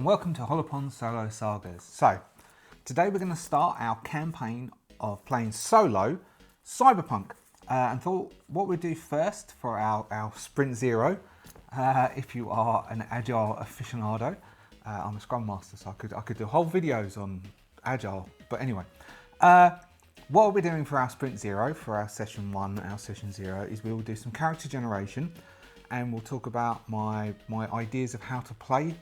Welcome to Holopon Solo Sagas. So, today we're going to start our campaign of playing solo Cyberpunk. And thought what we'd do first for our Sprint Zero, if you are an Agile aficionado, I'm a Scrum Master, so I could do whole videos on Agile. But anyway, what we're doing for our Sprint Zero, for our Session 1, our Session 0, is we will do some character generation, and we'll talk about my ideas of how to play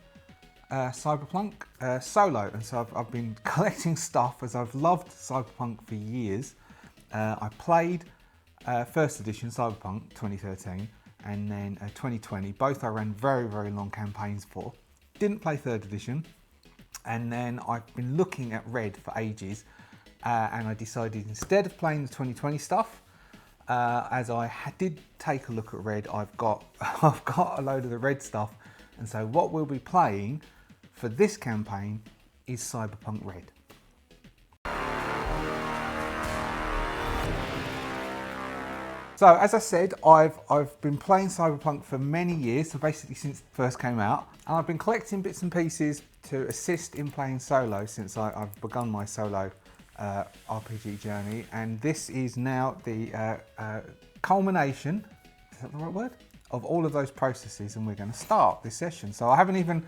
Cyberpunk solo. And so I've been collecting stuff as I've loved Cyberpunk for years. I played first edition Cyberpunk 2013 and then 2020. Both I ran very, very long campaigns for. Didn't play third edition, and then I've been looking at Red for ages, and I decided instead of playing the 2020 stuff, as I did take a look at Red, I've got a load of the Red stuff, and so what we'll be playing for this campaign is Cyberpunk Red. So as I said, I've been playing Cyberpunk for many years, so basically since it first came out, and I've been collecting bits and pieces to assist in playing solo since I've begun my solo RPG journey, and this is now the culmination, is that the right word, of all of those processes, and we're going to start this session. So I haven't even,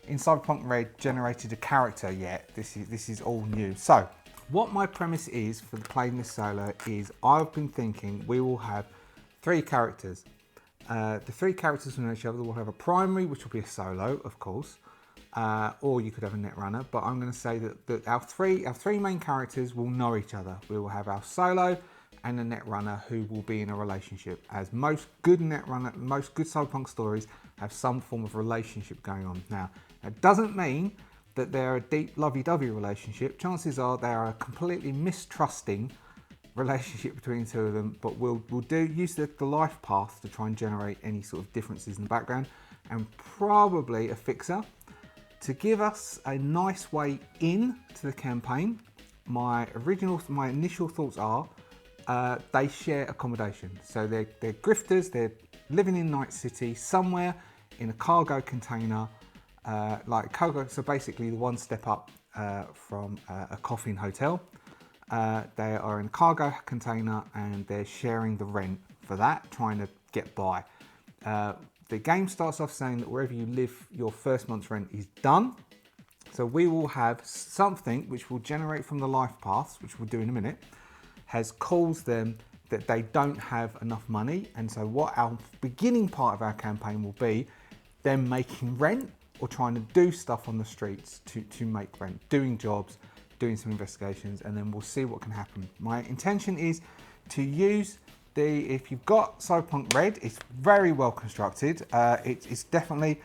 in Cyberpunk Red, generated a character yet. This is all new. So what my premise is for playing this solo is I've been thinking we will have 3 characters. The 3 characters will know each other. We'll have a primary, which will be a solo, of course, or you could have a netrunner. But I'm going to say that our three main characters will know each other. We will have our solo and a netrunner who will be in a relationship, as most good netrunner, most good Cyberpunk stories have some form of relationship going on. Now, that doesn't mean that they're a deep lovey-dovey relationship. Chances are they are a completely mistrusting relationship between the two of them, but we'll use the life path to try and generate any sort of differences in the background, and probably a fixer to give us a nice way in to the campaign. My initial thoughts are they share accommodation. So they're grifters, they're living in Night City somewhere in a cargo container, like cargo. So basically the one step up from a coffin hotel. They are in a cargo container and they're sharing the rent for that, trying to get by. The game starts off saying that wherever you live, your first month's rent is done. So we will have something which will generate from the life paths, which we'll do in a minute, has caused them that they don't have enough money. And so what our beginning part of our campaign will be them making rent or trying to do stuff on the streets to make rent, doing jobs, doing some investigations, and then we'll see what can happen. My intention is to use if you've got Cyberpunk Red, it's very well constructed. It's definitely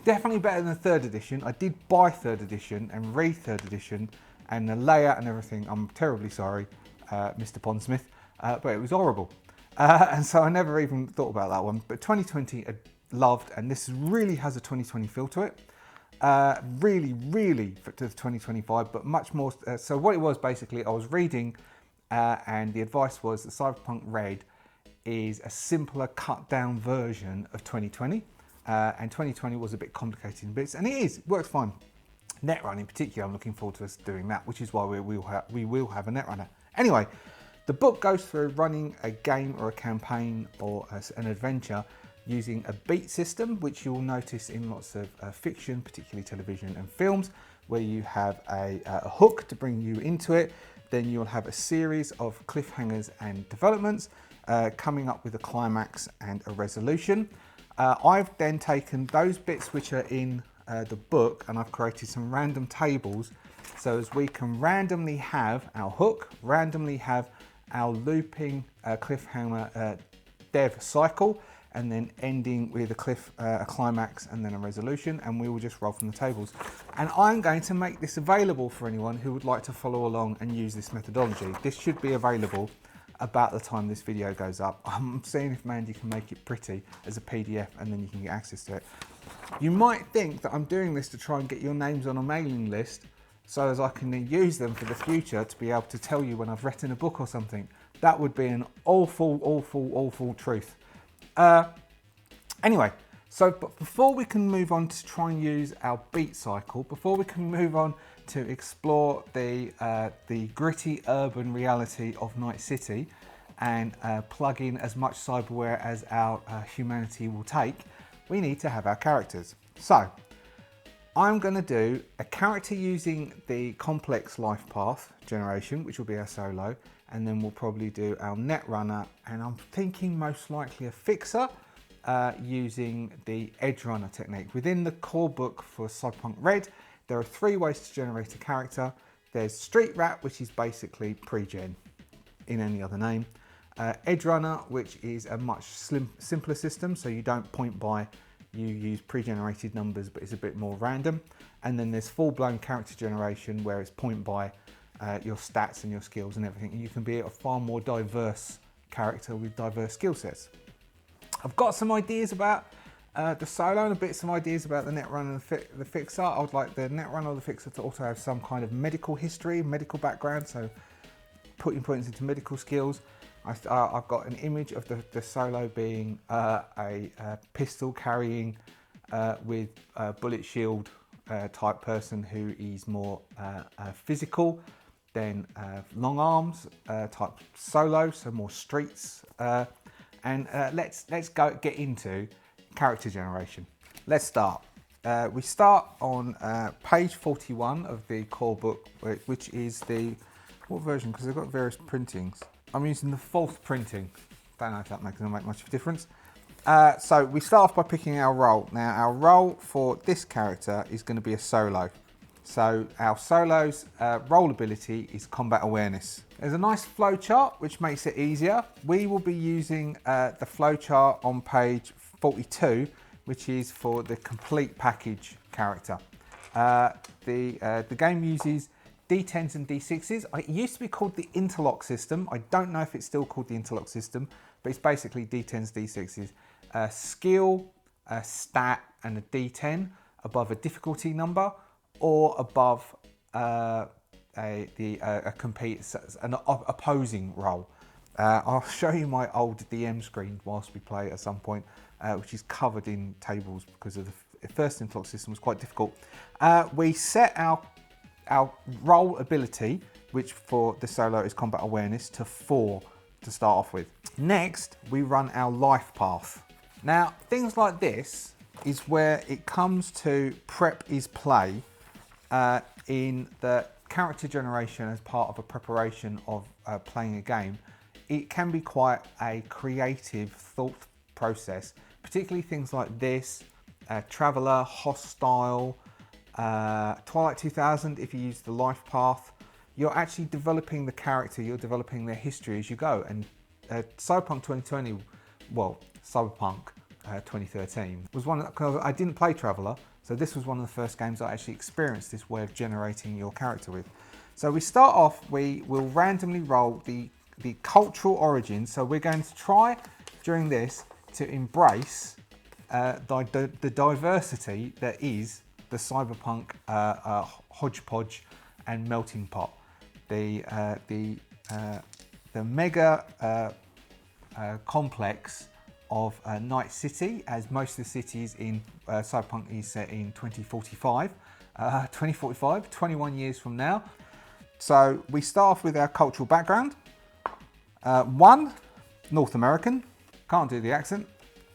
better than third edition. I did buy third edition and read third edition, and the layout and everything, I'm terribly sorry, Mr. Pondsmith, but it was horrible. And so I never even thought about that one. But 2020 I loved, and this really has a 2020 feel to it. Really to the 2025, but much more. So what it was basically, I was reading, and the advice was that Cyberpunk Red is a simpler, cut down version of 2020, and 2020 was a bit complicated in bits, and it worked fine. Netrunner in particular, I'm looking forward to us doing that, which is why we will have a netrunner. Anyway, the book goes through running a game or a campaign or an adventure using a beat system, which you'll notice in lots of fiction, particularly television and films, where you have a hook to bring you into it. Then you'll have a series of cliffhangers and developments, coming up with a climax and a resolution. I've then taken those bits which are in the book, and I've created some random tables so as we can randomly have our hook, randomly have our looping cliffhanger dev cycle, and then ending with a climax and then a resolution, and we will just roll from the tables. And I'm going to make this available for anyone who would like to follow along and use this methodology. This should be available about the time this video goes up. I'm seeing if Mandy can make it pretty as a PDF, and then you can get access to it. You might think that I'm doing this to try and get your names on a mailing list so as I can then use them for the future to be able to tell you when I've written a book or something. That would be an awful truth. Anyway, So but before we can move on to try and use our beat cycle, before we can move on to explore the gritty urban reality of Night City and plug in as much cyberware as our humanity will take, we need to have our characters. So I'm going to do a character using the complex life path generation, which will be our solo, and then we'll probably do our netrunner, and I'm thinking most likely a fixer using the edge runner technique. Within the core book for Cyberpunk Red, there are 3 ways to generate a character. There's street rat, which is basically pre-gen in any other name. Edge runner, which is a much simpler system, so you don't point by, you use pre-generated numbers, but it's a bit more random. And then there's full-blown character generation, where it's point by your stats and your skills and everything. And you can be a far more diverse character with diverse skill sets. I've got some ideas about the solo and some ideas about the netrunner and the fixer. I would like the netrunner or the fixer to also have some kind of medical history, medical background, so putting points into medical skills. I've got an image of the solo being a pistol carrying with a bullet shield type person who is more physical, then long arms type solo, so more streets. And let's get into character generation. Let's start. We start on page 41 of the core book, which is what version? Because they've got various printings. I'm using the 4th printing. Don't know if that makes much of a difference. So we start off by picking our role. Now our role for this character is going to be a solo. So our solo's role ability is combat awareness. There's a nice flow chart which makes it easier. We will be using the flow chart on page 42, which is for the complete package character. The game uses D10s and D6s. It used to be called the interlock system. I don't know if it's still called the interlock system, but it's basically D10s, D6s. A skill, a stat, and a D10 above a difficulty number, or above an opposing role. I'll show you my old DM screen whilst we play at some point, which is covered in tables because of the first interlock system was quite difficult. We set our role ability, which for the solo is combat awareness, to 4 to start off with. Next, we run our life path. Now, things like this is where it comes to prep is play in the character generation as part of a preparation of playing a game. It can be quite a creative thought process, particularly things like this, Traveller, Hostile, Twilight 2000, if you use the life path, you're actually developing the character, you're developing their history as you go. And Cyberpunk 2020, well, Cyberpunk 2013 was one, because I didn't play Traveller, so this was one of the first games I actually experienced this way of generating your character with. So we start off, we will randomly roll the cultural origins. So we're going to try during this to embrace the diversity that is the cyberpunk hodgepodge and melting pot. The mega complex of Night City, as most of the cities in Cyberpunk is set in 2045, 21 years from now. So we start off with our cultural background. 1, North American, can't do the accent,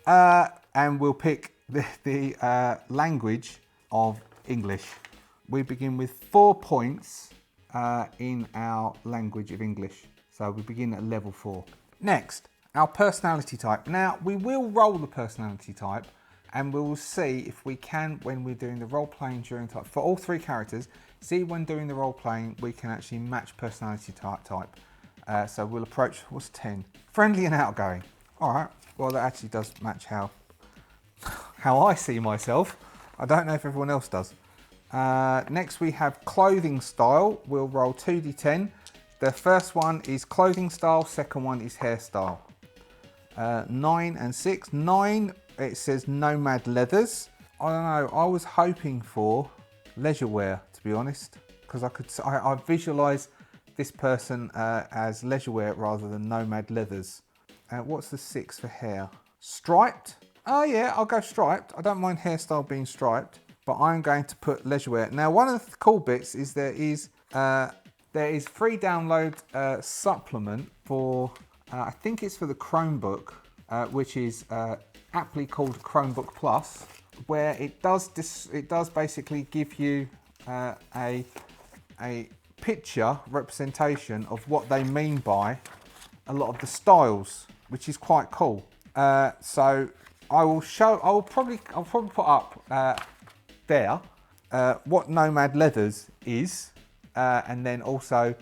and we'll pick the language of English. We begin with 4 points in our language of English. So we begin at level 4. Next, our personality type. Now, we will roll the personality type and we will see if we can, when we're doing the role-playing during type, for all 3 characters, see when doing the role-playing, we can actually match personality type. So we'll approach, what's 10? Friendly and outgoing. All right, well, that actually does match how I see myself. I don't know if everyone else does. Next, we have clothing style. We'll roll 2d10. The first one is clothing style, second one is hairstyle. 9 and 6. 9, it says nomad leathers. I don't know, I was hoping for leisure wear, to be honest, because I visualise this person as leisure wear rather than nomad leathers. What's the 6 for hair? Striped. Oh yeah, I'll go striped. I don't mind hairstyle being striped, but I'm going to put leisure wear. Now, one of the cool bits is there is free download supplement for, I think it's for the Chromebook, which is aptly called Chromebook Plus, where it does basically give you a picture representation of what they mean by a lot of the styles, which is quite cool. So I'll probably put up there what Nomad Leathers is, and then also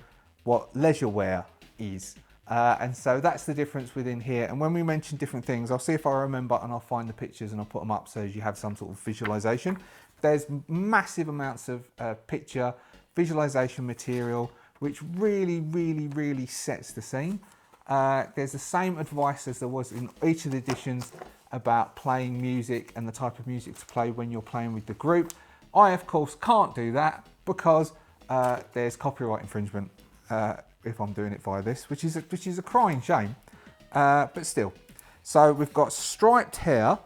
what leisure wear is. And so that's the difference within here. And when we mention different things, I'll see if I remember and I'll find the pictures and I'll put them up so you have some sort of visualization. There's massive amounts of picture visualization material, which really sets the scene. There's the same advice as there was in each of the editions about playing music and the type of music to play when you're playing with the group. I, of course, can't do that because there's copyright infringement if I'm doing it via this, which is a crying shame, but still. So we've got striped hair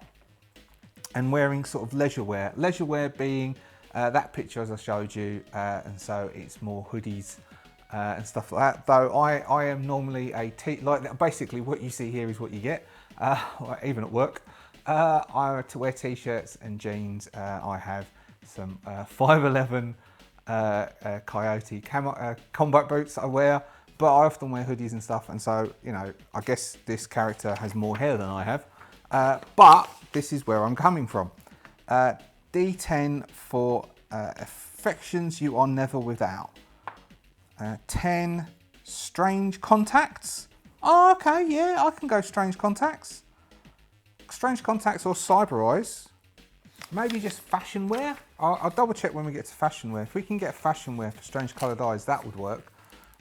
and wearing sort of leisure wear. Leisure wear being that picture as I showed you, and so it's more hoodies and stuff like that. Though I am normally like basically what you see here is what you get, even at work. I to wear t-shirts and jeans. I have some 511 Coyote combat boots I wear, but I often wear hoodies and stuff, and so, you know, I guess this character has more hair than I have, but this is where I'm coming from. D10 for affections you are never without. 10 strange contacts. Oh, okay, yeah, I can go strange contacts. Strange contacts or cyber eyes. Maybe just fashion wear. I'll double check when we get to fashion wear. If we can get fashion wear for strange coloured eyes, that would work.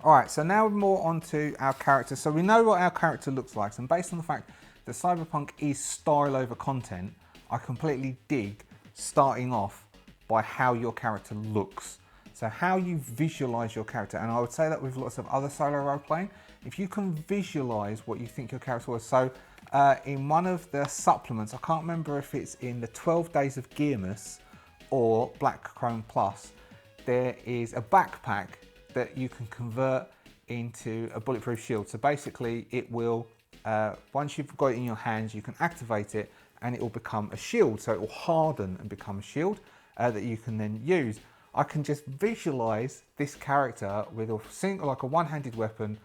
All right, so now we're more onto our character. So we know what our character looks like, and based on the fact that Cyberpunk is style over content, I completely dig starting off by how your character looks. So how you visualize your character, and I would say that with lots of other solo role playing, if you can visualize what you think your character was. So in one of the supplements, I can't remember if it's in the 12 Days of Gearmas or Black Chrome Plus, there is a backpack that you can convert into a bulletproof shield. So basically it will, once you've got it in your hands, you can activate it and it will become a shield. So it will harden and become a shield that you can then use. I can just visualize this character with a single, like a one-handed weapon,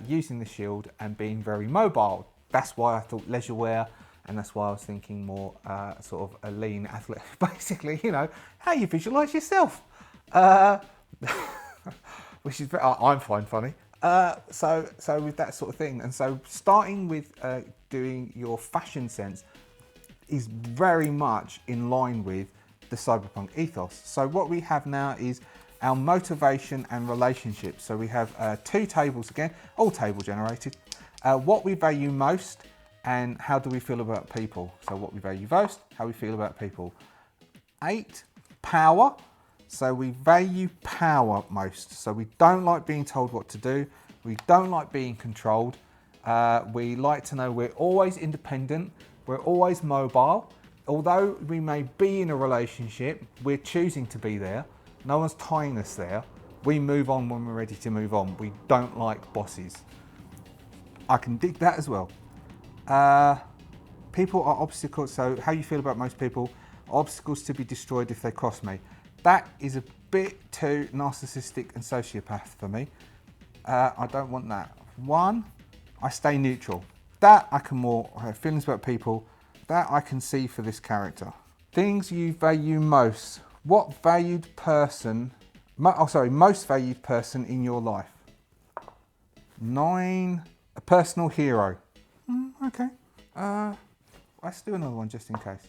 using the shield and being very mobile. That's why I thought leisure wear, and that's why I was thinking more sort of a lean athlete. Basically, you know, how you visualize yourself. Which is, I'm fine funny. So with that sort of thing, and so starting with doing your fashion sense is very much in line with the Cyberpunk ethos. So what we have now is our motivation and relationships. So we have 2 tables again, all table generated. What we value most and how do we feel about people. So what we value most, how we feel about people. 8, power. So we value power most. So we don't like being told what to do. We don't like being controlled. We like to know we're always independent. We're always mobile. Although we may be in a relationship, we're choosing to be there. No one's tying us there. We move on when we're ready to move on. We don't like bosses. I can dig that as well. People are obstacles. So how you feel about most people, obstacles to be destroyed if they cross me. That is a bit too narcissistic and sociopath for me. I don't want that. 1, I stay neutral. That I can more, I have feelings about people. That I can see for this character. Things you value most. What valued person, most valued person in your life. 9, a personal hero. Okay. Let's do another one just in case.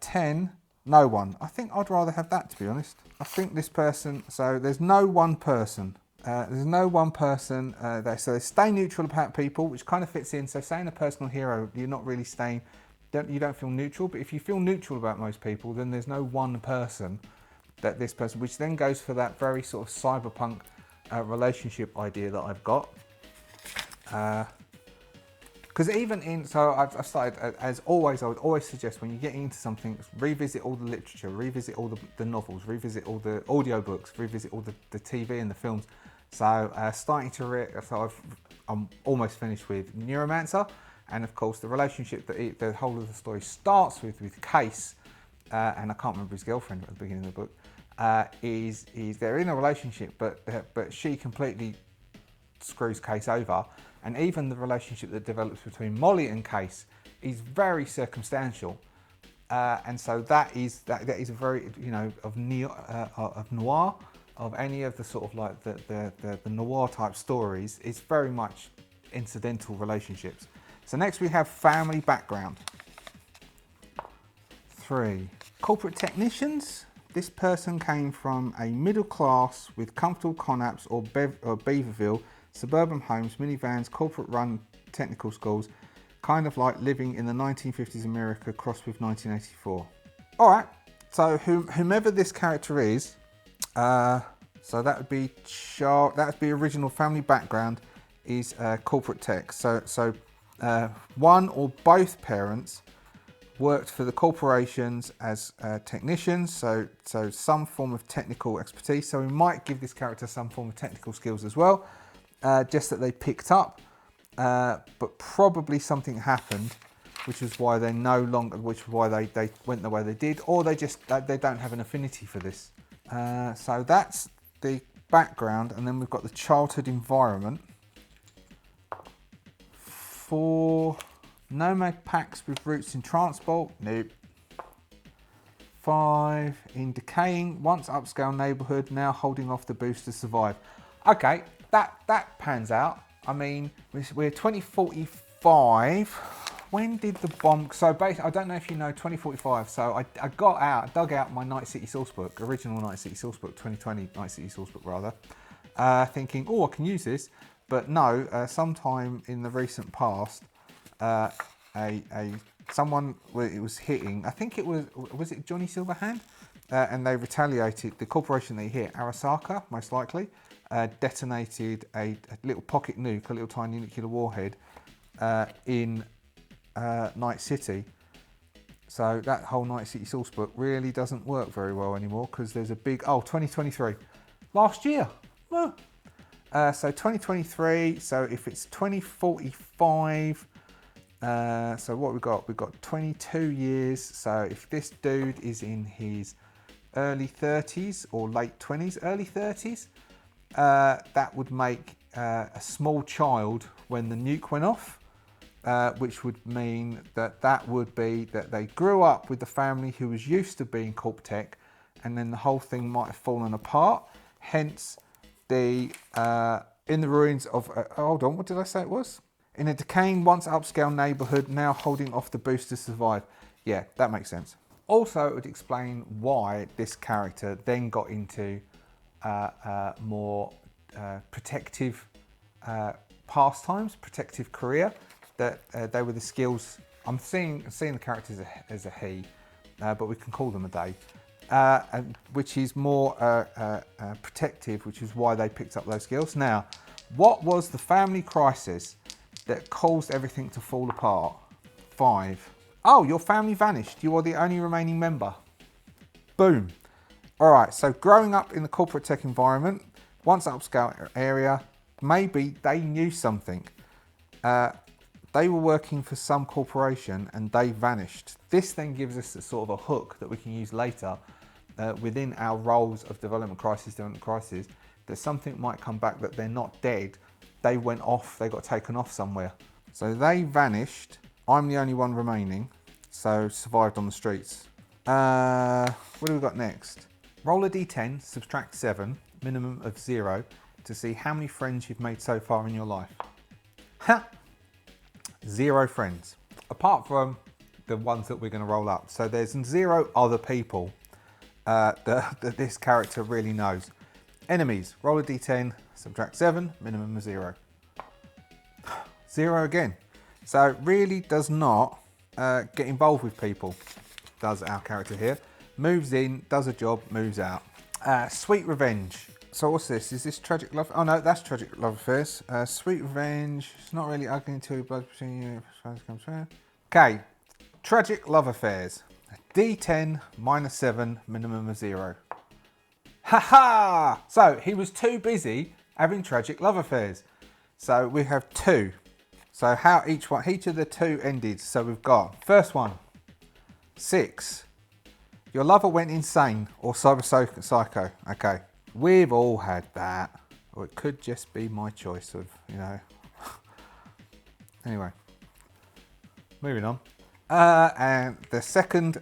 10, no one. I think I'd rather have that, to be honest. I think this person, so there's no one person. There's no one person there. So they stay neutral about people, which kind of fits in. So saying a personal hero, you're not really staying, you don't feel neutral. But if you feel neutral about most people, then there's no one person that this person, which then goes for that very sort of cyberpunk relationship idea that I've got. Because Because even in, so I've started, as always, I would always suggest when you're getting into something, revisit all the literature, revisit all the novels, revisit all the audiobooks, revisit all the TV and the films. So I'm almost finished with Neuromancer, and of course the relationship that the whole of the story starts with Case, and I can't remember his girlfriend at the beginning of the book, is they're in a relationship, but she completely screws Case over, and even the relationship that develops between Molly and Case is very circumstantial, and so that is a very, you know, of noir, of any of the sort of like the noir type stories. It's very much incidental relationships. So next we have family background. 3. Corporate technicians. This person came from a middle class with comfortable Connaughts or Beaverville, suburban homes, minivans, corporate run technical schools, kind of like living in the 1950s America crossed with 1984. All right, so whomever this character is, so that would be original family background is corporate tech. So one or both parents worked for the corporations as technicians, so some form of technical expertise. So we might give this character some form of technical skills as well, just that they picked up, but probably something happened, which is why they no longer, which is why they went the way they did, or they don't have an affinity for this. So that's the background, and then we've got the childhood environment. 4. Nomad packs with roots in transport. Nope. 5. In decaying, once upscale neighbourhood, now holding off the boost to survive. Okay, that pans out. I mean, we're 2045. When did the bomb? So basically, I don't know if you know 2045. So I dug out my Night City sourcebook, original Night City sourcebook, 2020 Night City sourcebook rather, thinking, oh, I can use this. But no, sometime in the recent past, someone, it was hitting, I think it was it Johnny Silverhand? And they retaliated. The corporation they hit, Arasaka, most likely, detonated a little pocket nuke, a little tiny nuclear warhead in Night City. So that whole Night City sourcebook really doesn't work very well anymore because there's a big, 2023, last year. Oh. So 2023, so if it's 2045, so what we've got 22 years. So if this dude is in his early 30s or late 20s, early 30s, that would make a small child when the nuke went off, which would mean that would be that they grew up with the family who was used to being corp tech, and then the whole thing might have fallen apart. Hence the in the ruins of hold on, what did I say it was? In a decaying, once upscale neighbourhood, now holding off the boost to survive. Yeah, that makes sense. Also, it would explain why this character then got into more protective pastimes, protective career. That they were the skills. I'm seeing the character as a he, but we can call them a they. Which is more protective, which is why they picked up those skills. Now, what was the family crisis that caused everything to fall apart? 5. Oh, your family vanished. You are the only remaining member. Boom. All right, so growing up in the corporate tech environment, once upscale area, maybe they knew something. They were working for some corporation and they vanished. This then gives us a sort of a hook that we can use later within our roles of development crisis, that something might come back, that they're not dead. They went off, they got taken off somewhere. So they vanished. I'm the only one remaining, so survived on the streets. What do we got next? Roll a d10, subtract 7, minimum of 0, to see how many friends you've made so far in your life. Ha! 0 friends, apart from the ones that we're going to roll up. So there's 0 other people that this character really knows. Enemies, roll a d10, subtract 7, minimum of 0. 0 again. So it really does not get involved with people, does our character here. Moves in, does a job, moves out. Sweet revenge. So what's this? Is this tragic love? Oh no, that's tragic love affairs. Sweet revenge. It's not really ugly until you blood between you. Comes through. Okay, tragic love affairs. D10 -7, minimum of 0. Haha! So he was too busy having tragic love affairs. So we have 2. So how each of the 2 ended. So we've got first one, 6. Your lover went insane or psycho. Okay. We've all had that. Or it could just be my choice of, you know. Anyway. Moving on. And the second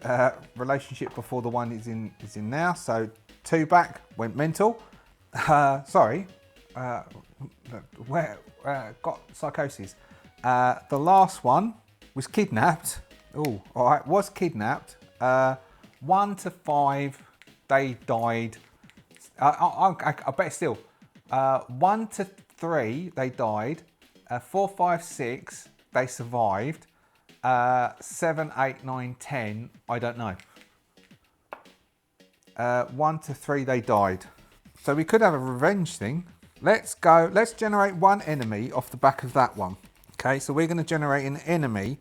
relationship before the one is in now. So 2 back, went mental. Sorry. Got psychosis. The last one was kidnapped. Oh, all right, was kidnapped. 1 to 5, they died. I bet still. 1 to 3, they died. 4, 5, 6, they survived. 7, 8, 9, 10, I don't know. 1 to 3, they died. So we could have a revenge thing. Let's generate one enemy off the back of that one. Okay, so we're going to generate an enemy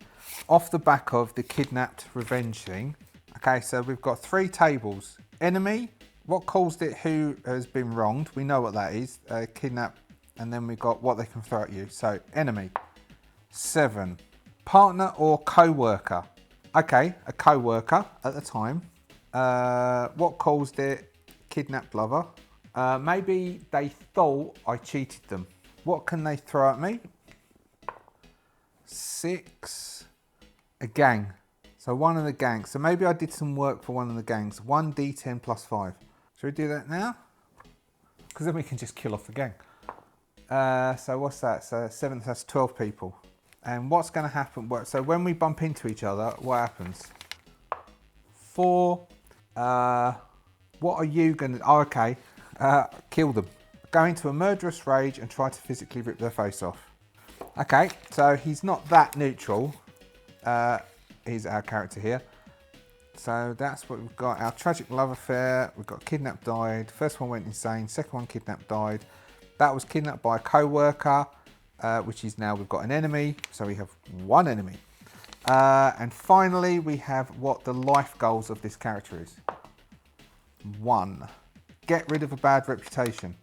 off the back of the kidnapped revenge thing. Okay, so we've got 3 tables. Enemy, what caused it, who has been wronged. We know what that is, kidnap. And then we've got what they can throw at you. So enemy, 7. Partner or co-worker. Okay, a co-worker at the time. What caused it? Kidnapped lover. Maybe they thought I cheated them. What can they throw at me? 6. A gang. So one of the gangs. So maybe I did some work for one of the gangs. 1 D10 plus 5. Should we do that now? Because then we can just kill off the gang. So what's that? So 7, that's 12 people. And what's going to happen? So when we bump into each other, what happens? 4. What are you going to... Oh, okay. Kill them. Go into a murderous rage and try to physically rip their face off. Okay, so he's not that neutral. He's our character here. So that's what we've got. Our tragic love affair. We've got kidnapped, died. First one went insane. Second one kidnapped, died. That was kidnapped by a co-worker, which is now we've got an enemy. So we have 1 enemy. And finally, we have what the life goals of this character is. 1. Get rid of a bad reputation.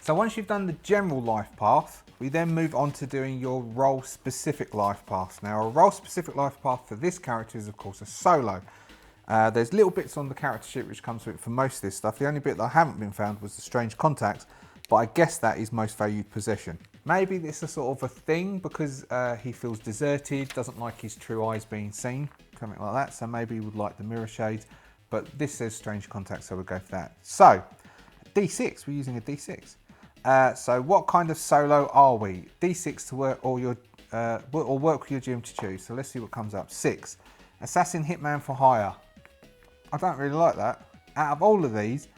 So once you've done the general life path, we then move on to doing your role-specific life path. Now, a role-specific life path for this character is, of course, a solo. There's little bits on the character sheet which comes with it for most of this stuff. The only bit that I haven't been found was the strange contacts, but I guess that is most valued possession. Maybe this is sort of a thing because he feels deserted, doesn't like his true eyes being seen, something like that. So maybe he would like the mirror shades, but this says strange contacts, so we'll go for that. So, D6, we're using a D6. So what kind of solo are we? D6 to work or work with your GM to choose. So let's see what comes up. 6. Assassin Hitman for hire. I don't really like that. Out of all of these,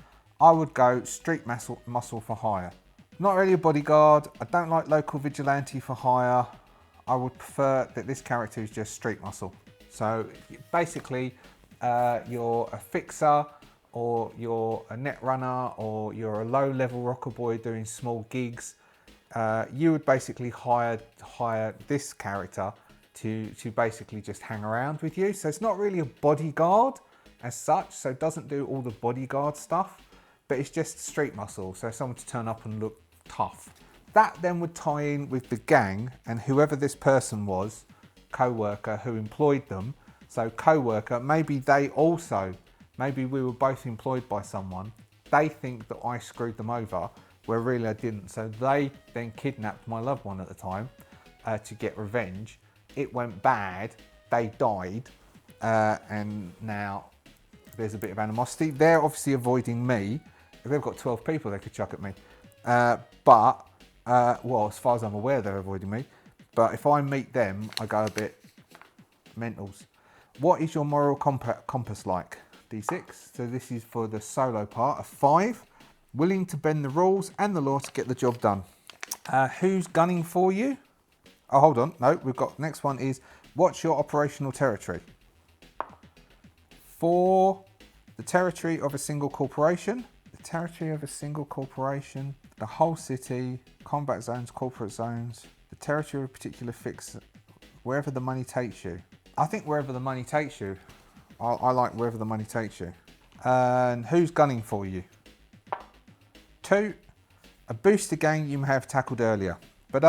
I would go street muscle for hire. Not really a bodyguard. I don't like local vigilante for hire. I would prefer that this character is just street muscle. So basically, you're a fixer, or you're a net runner, or you're a low-level rocker boy doing small gigs. You would basically hire this character to basically just hang around with you. So it's not really a bodyguard as such, so it doesn't do all the bodyguard stuff, but it's just street muscle, so someone to turn up and look tough. That then would tie in with the gang and whoever this person was, co-worker who employed them. So co-worker, maybe we were both employed by someone. They think that I screwed them over, where really I didn't. So they then kidnapped my loved one at the time to get revenge. It went bad, they died, and now there's a bit of animosity. They're obviously avoiding me. If they've got 12 people they could chuck at me. Well, as far as I'm aware, they're avoiding me. But if I meet them, I go a bit mentals. What is your moral compass like? D6. So this is for the solo part. A 5. Willing to bend the rules and the law to get the job done. Who's gunning for you? Oh, hold on. No, we've got next one is what's your operational territory? 4. The territory of a single corporation. territory of a single corporation, the whole city, combat zones, corporate zones, the territory of a particular fix, wherever the money takes you. I think wherever the money takes you. I like wherever the money takes you. And who's gunning for you? 2, a booster gang you may have tackled earlier. But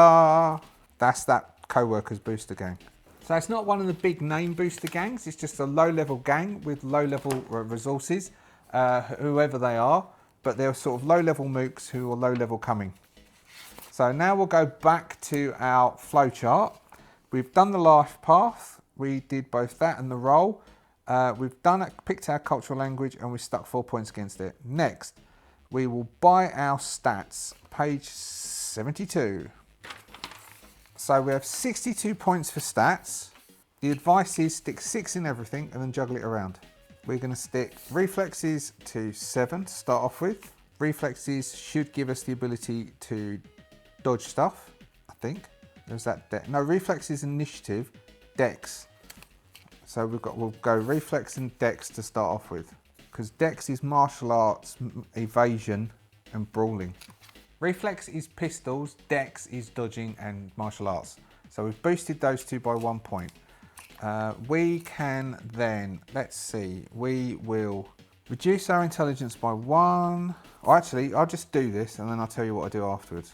that's that co-worker's booster gang. So it's not one of the big name booster gangs, it's just a low-level gang with low-level resources, whoever they are, but they're sort of low-level mooks who are low-level coming. So now we'll go back to our flowchart. We've done the life path, we did both that and the role. We've picked our cultural language and we stuck 4 points against it. Next, we will buy our stats, page 72. So we have 62 points for stats. The advice is stick 6 in everything and then juggle it around. We're going to stick reflexes to 7 to start off with. Reflexes should give us the ability to dodge stuff, I think. There's that. No, reflexes initiative, dex. So we'll go reflex and dex to start off with, because dex is martial arts, evasion and brawling. Reflex is pistols, dex is dodging and martial arts. So we've boosted those 2 by 1 point. We can then, let's see, we will reduce our intelligence by 1. Or actually, I'll just do this and then I'll tell you what I do afterwards.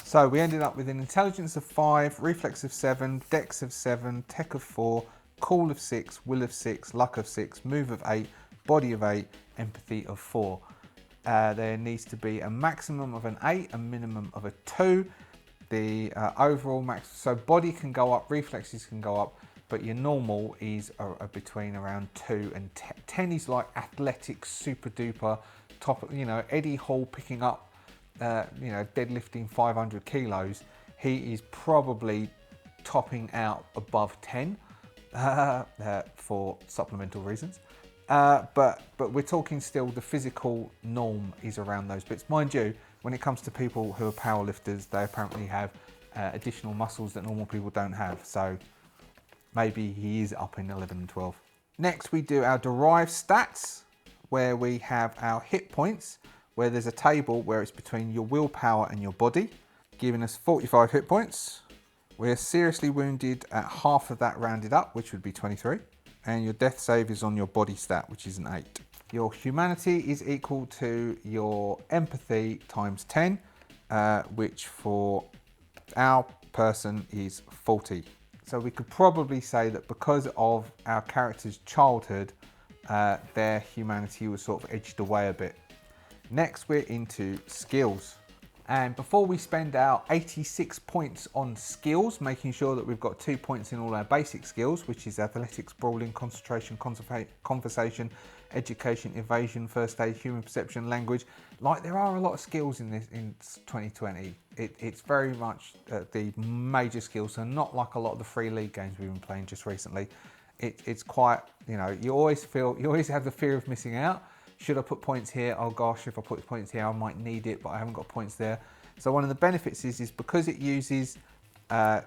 So we ended up with an intelligence of 5, reflex of 7, dex of 7, tech of 4, cool of 6, will of 6, luck of 6, move of 8, body of 8, empathy of 4. There needs to be a maximum of an 8, a minimum of a 2. The overall max, so body can go up, reflexes can go up, but your normal is between around 2 and 10. 10 is like athletic, super duper, top, Eddie Hall picking up, deadlifting 500 kilos. He is probably topping out above 10 for supplemental reasons. But we're talking still the physical norm is around those bits. Mind you, when it comes to people who are powerlifters, they apparently have additional muscles that normal people don't have. So maybe he is up in 11 and 12. Next, we do our derived stats, where we have our hit points, where there's a table where it's between your willpower and your body, giving us 45 hit points. We're seriously wounded at half of that rounded up, which would be 23. And your death save is on your body stat, which is an 8. Your humanity is equal to your empathy times 10, which for our person is 40. So we could probably say that because of our character's childhood, their humanity was sort of edged away a bit. Next, we're into skills. And before we spend our 86 points on skills, making sure that we've got 2 points in all our basic skills, which is athletics, brawling, concentration, conversation, education, evasion, first aid, human perception, language. Like, there are a lot of skills in this in 2020. It's very much the major skills, so not like a lot of the free league games we've been playing just recently. It's quite, you always have the fear of missing out. Should I put points here? Oh gosh, if I put points here, I might need it, but I haven't got points there. So one of the benefits is because it uses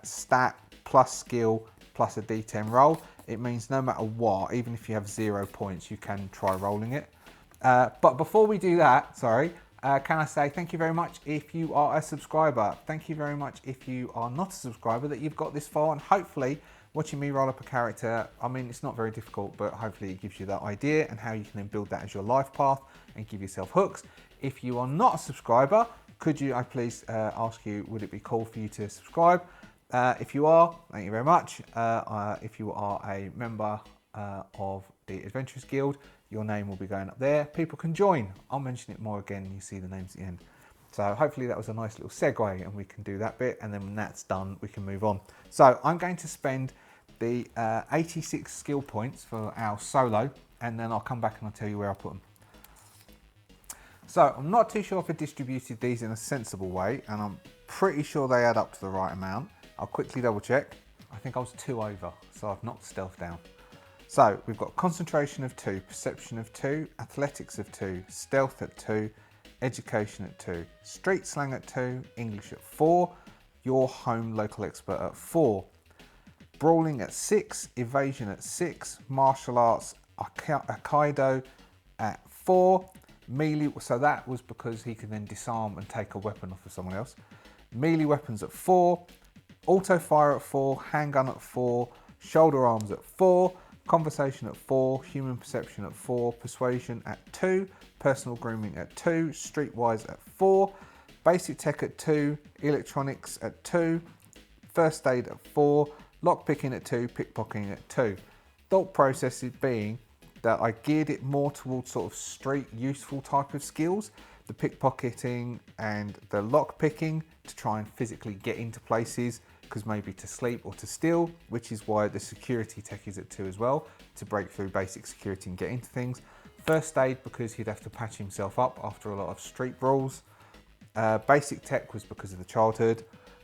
stat plus skill plus a D10 roll, it means no matter what, even if you have 0 points, you can try rolling it. But before we do that, can I say thank you very much if you are a subscriber. Thank you very much if you are not a subscriber, that you've got this far, and hopefully watching me roll up a character, I mean, it's not very difficult, but hopefully it gives you that idea and how you can then build that as your life path and give yourself hooks. If you are not a subscriber, could I please ask you, would it be cool for you to subscribe? If you are, thank you very much. If you are a member of the Adventurers Guild, your name will be going up there. People can join. I'll mention it more again, you see the names at the end. So hopefully that was a nice little segue and we can do that bit, and then when that's done, we can move on. So I'm going to spend the 86 skill points for our solo, and then I'll come back and I'll tell you where I put them. So I'm not too sure if I distributed these in a sensible way, and I'm pretty sure they add up to the right amount. I'll quickly double check. I think I was 2 over, so I've knocked stealth down. So we've got concentration of 2, perception of 2, athletics of 2, stealth at 2, education at 2, street slang at 2, English at 4, your home local expert at 4, brawling at 6, evasion at 6, martial arts, Aikido at 4, Melee, so that was because he can then disarm and take a weapon off of someone else. Melee weapons at 4, auto fire at 4, handgun at 4, shoulder arms at 4, conversation at 4, human perception at 4, persuasion at 2, personal grooming at 2, streetwise at 4, basic tech at 2, electronics at 2, first aid at 4, lockpicking at 2, pickpocketing at 2. Thought process is being that I geared it more towards sort of street useful type of skills, the pickpocketing and the lockpicking to try and physically get into places, because maybe to sleep or to steal, which is why the security tech is at 2 as well, to break through basic security and get into things. First aid because he'd have to patch himself up after a lot of street brawls. Basic tech was because of the childhood.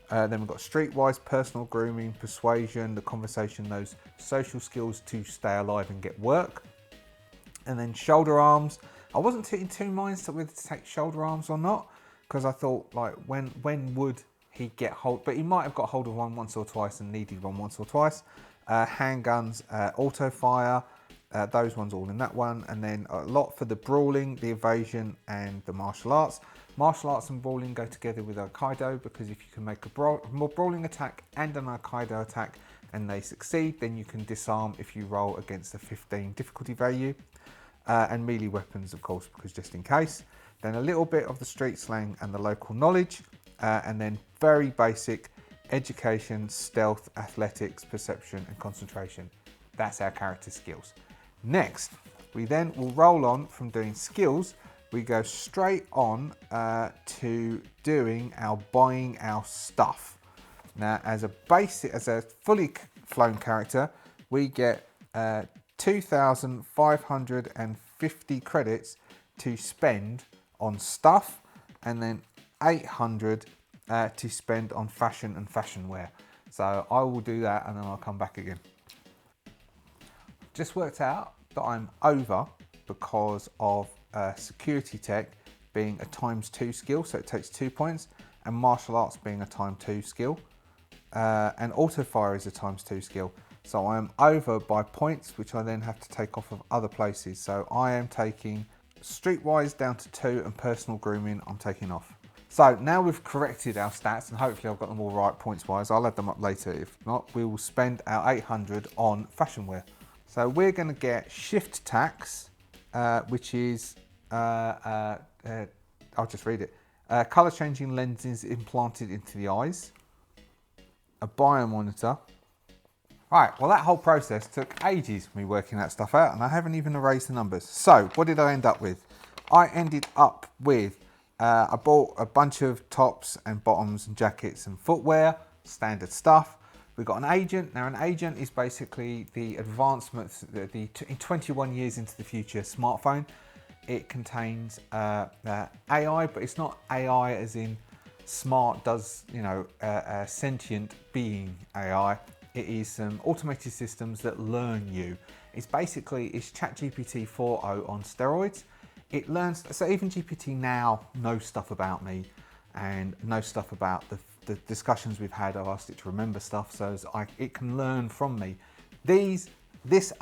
Then we've got streetwise, personal grooming, persuasion, the conversation, those social skills to stay alive and get work. And then shoulder arms. I wasn't in two minds whether to take shoulder arms or not, because I thought, like, when would he get hold? But he might have got hold of one once or twice and needed one once or twice. Handguns, auto fire, those ones all in that one. And then a lot for the brawling, the evasion, and the martial arts. Martial arts and brawling go together with Aikido, because if you can make a more brawling attack and an Aikido attack and they succeed, then you can disarm if you roll against a 15 difficulty value. And melee weapons, of course, because just in case. Then a little bit of the street slang and the local knowledge, and then very basic education, stealth, athletics, perception, and concentration. That's our character skills. Next, we then will roll on from doing skills. We go straight on to doing our buying our stuff. Now, as a fully flown character, we get 2,550 credits to spend on stuff, and then 800 to spend on fashion and fashion wear. So I will do that and then I'll come back again. Just worked out that I'm over because of security tech being a ×2 skill, so it takes 2 points, and martial arts being a ×2 skill, and auto fire is a ×2 skill. So I am over by points, which I then have to take off of other places. So I am taking streetwise down to 2, and personal grooming I'm taking off. So now we've corrected our stats, and hopefully I've got them all right points wise. I'll add them up later. If not, we will spend our 800 on fashion wear. So we're going to get shift tax, which is, I'll just read it. Colour changing lenses implanted into the eyes. A biomonitor. Right, well that whole process took ages, me working that stuff out, and I haven't even erased the numbers. So what did I end up with? I ended up with, I bought a bunch of tops and bottoms and jackets and footwear, standard stuff. We've got an agent. Now an agent is basically the advancements, in 21 years into the future smartphone. It contains AI, but it's not AI as in smart does, sentient being AI. It is some automated systems that learn you. It's ChatGPT 4.0 on steroids. It learns, so even GPT now knows stuff about me and knows stuff about the discussions we've had. I've asked it to remember stuff, so it can learn from me. This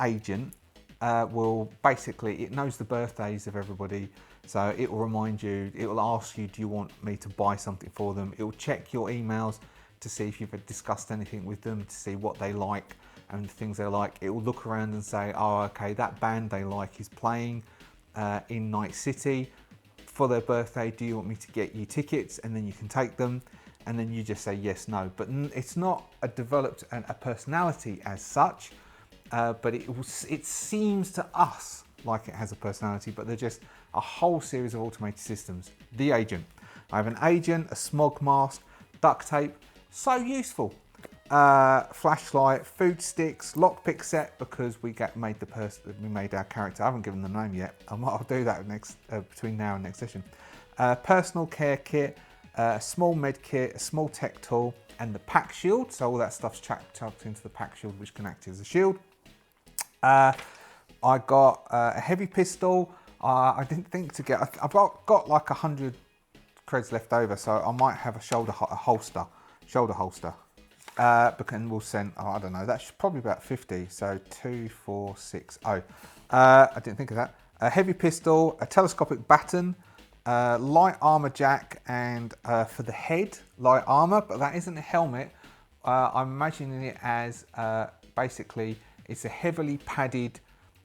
agent will basically, it knows the birthdays of everybody, so it will remind you, it will ask you, do you want me to buy something for them? It will check your emails to see if you've discussed anything with them, to see what they like and the things they like. It will look around and say, oh, okay, that band they like is playing in Night City for their birthday. Do you want me to get you tickets? And then you can take them, and then you just say yes, no. But it's not developed a personality as such, but it seems to us like it has a personality, but they're just a whole series of automated systems. The agent. I have an agent, a smog mask, duct tape. So useful. Flashlight, food sticks, lockpick set, because we made our character. I haven't given them the name yet. I'll do that between now and next session. Personal care kit, a small med kit, a small tech tool, and the pack shield. So all that stuff's chucked into the pack shield, which can act as a shield. I got a heavy pistol. I didn't think to get. I've got like 100 creds left over, so I might have a shoulder holster. And we'll send, I don't know, that's probably about 50, so 2, 4, 6, 0. I didn't think of that. a heavy pistol, a telescopic baton, light armor jack, and for the head, light armor, but that isn't a helmet. I'm imagining it as basically it's a heavily padded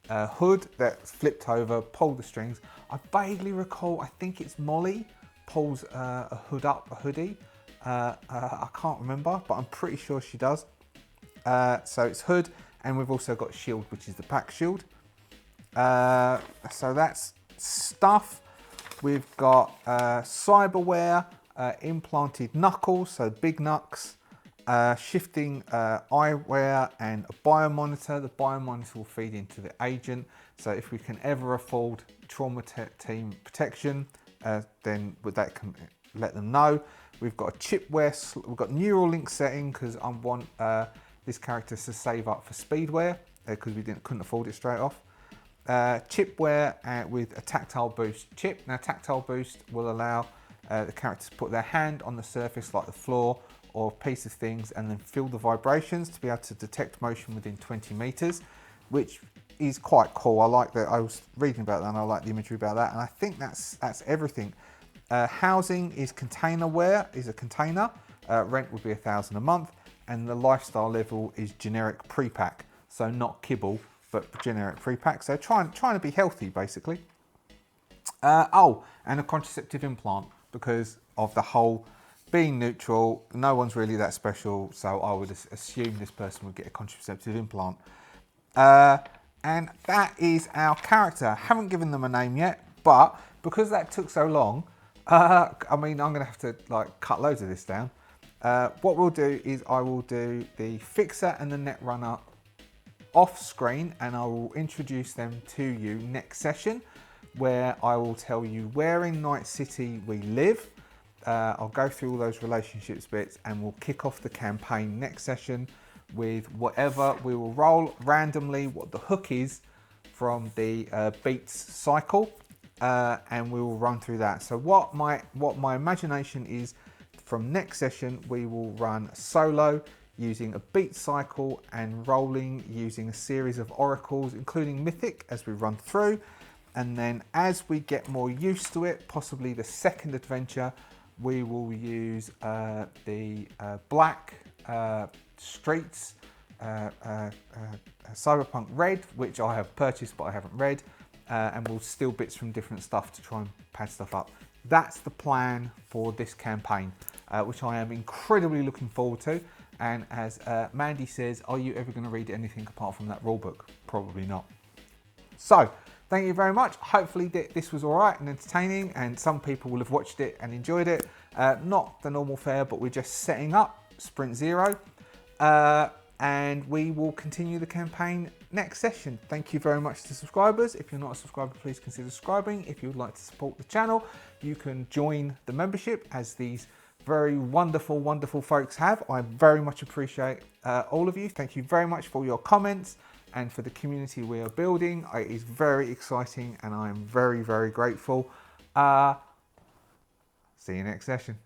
hood that's flipped over, pull the strings. I vaguely recall, I think it's Molly pulls a hood up, a hoodie. I can't remember, but I'm pretty sure she does. So it's hood, and we've also got shield, which is the pack shield. So that's stuff. We've got cyberware, implanted knuckles, so big knucks, shifting eyewear, and a biomonitor. The biomonitor will feed into the agent, so if we can ever afford trauma team protection, then that can let them know. We've got a chipware, we've got neural link setting because I want this character to save up for speedwear because we couldn't afford it straight off. Chipware with a tactile boost chip. Now tactile boost will allow the character to put their hand on the surface like the floor or a piece of things and then feel the vibrations to be able to detect motion within 20 meters, which is quite cool. I like that. I was reading about that and I like the imagery about that, and I think that's everything. Housing is container is a container. Rent would be $1,000 a month, and the lifestyle level is generic pre-pack, so not kibble, but generic pre-pack. So trying to be healthy, basically. Oh, and a contraceptive implant because of the whole being neutral. No one's really that special, so I would assume this person would get a contraceptive implant. And that is our character. Haven't given them a name yet, but because that took so long, I mean, I'm gonna have to like cut loads of this down. What we'll do is I will do the fixer and the netrunner off screen, and I will introduce them to you next session, where I will tell you where in Night City we live. I'll go through all those relationships bits, and we'll kick off the campaign next session with whatever we will roll randomly, what the hook is from the beats cycle, and we will run through that. So what my imagination is, from next session we will run solo using a beat cycle and rolling using a series of oracles, including mythic, as we run through. And then as we get more used to it, possibly the second adventure, we will use the black streets, Cyberpunk Red, which I have purchased but I haven't read, and we'll steal bits from different stuff to try and pad stuff up. That's the plan for this campaign, which I am incredibly looking forward to. And as Mandy says, are you ever going to read anything apart from that rulebook? Probably not. So, thank you very much. Hopefully this was all right and entertaining, and some people will have watched it and enjoyed it. Not the normal fare, but we're just setting up Sprint Zero. And we will continue the campaign next session. Thank you very much to subscribers. If you're not a subscriber, please consider subscribing. If you would like to support the channel, you can join the membership, as these very wonderful, wonderful folks have. I very much appreciate all of you. Thank you very much for your comments and for the community we are building. It is very exciting and I am very, very grateful. See you next session.